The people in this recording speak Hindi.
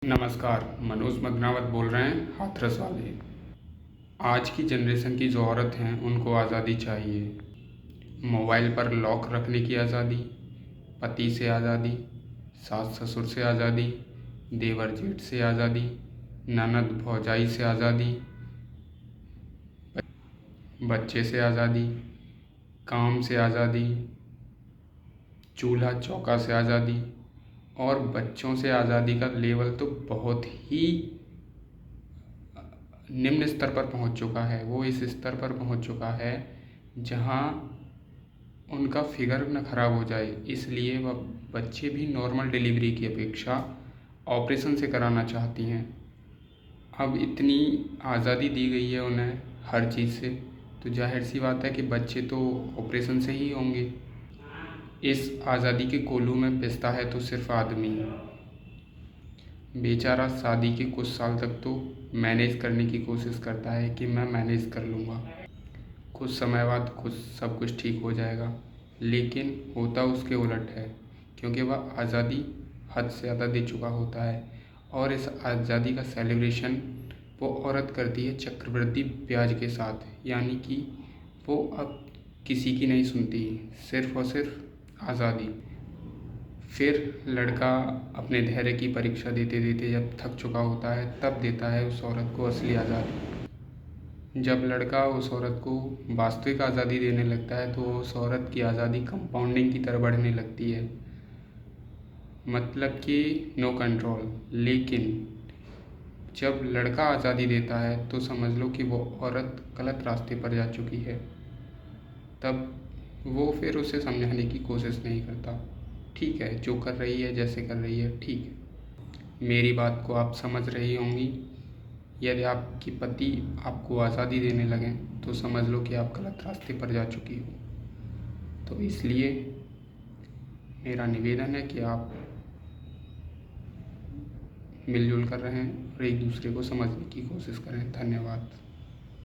नमस्कार, मनोज मगनावत बोल रहे हैं हाथरस वाले। आज की जनरेशन की जो औरत हैं उनको आज़ादी चाहिए। मोबाइल पर लॉक रखने की आज़ादी, पति से आज़ादी, सास ससुर से आज़ादी, देवर जेठ से आज़ादी, ननद भौजाई से आज़ादी, बच्चे से आज़ादी, काम से आज़ादी, चूल्हा चौका से आज़ादी और बच्चों से आज़ादी का लेवल तो बहुत ही निम्न स्तर पर पहुंच चुका है। वो इस स्तर पर पहुंच चुका है जहां उनका फिगर न खराब हो जाए, इसलिए वह बच्चे भी नॉर्मल डिलीवरी की अपेक्षा ऑपरेशन से कराना चाहती हैं। अब इतनी आज़ादी दी गई है उन्हें हर चीज़ से, तो जाहिर सी बात है कि बच्चे तो ऑपरेशन से ही होंगे। इस आज़ादी के कोलू में पिसता है तो सिर्फ आदमी। बेचारा शादी के कुछ साल तक तो मैनेज करने की कोशिश करता है कि मैं मैनेज कर लूँगा, कुछ समय बाद खुद सब कुछ ठीक हो जाएगा, लेकिन होता उसके उलट है, क्योंकि वह आज़ादी हद से ज़्यादा दे चुका होता है। और इस आज़ादी का सेलिब्रेशन वो औरत करती है चक्रवृद्धि ब्याज के साथ, यानी कि वो अब किसी की नहीं सुनती, सिर्फ और सिर्फ आज़ादी। फिर लड़का अपने धैर्य की परीक्षा देते देते जब थक चुका होता है, तब देता है उस औरत को असली आज़ादी। जब लड़का उस औरत को वास्तविक आज़ादी देने लगता है तो उस औरत की आज़ादी कंपाउंडिंग की तरह बढ़ने लगती है, मतलब कि नो कंट्रोल। लेकिन जब लड़का आज़ादी देता है तो समझ लो कि वो औरत गलत रास्ते पर जा चुकी है। तब वो फिर उसे समझाने की कोशिश नहीं करता। ठीक है, जो कर रही है जैसे कर रही है ठीक है। मेरी बात को आप समझ रही होंगी। यदि आपकी पति आपको आज़ादी देने लगें तो समझ लो कि आप गलत रास्ते पर जा चुकी हो। तो इसलिए मेरा निवेदन है कि आप मिलजुल कर रहें और एक दूसरे को समझने की कोशिश करें। धन्यवाद।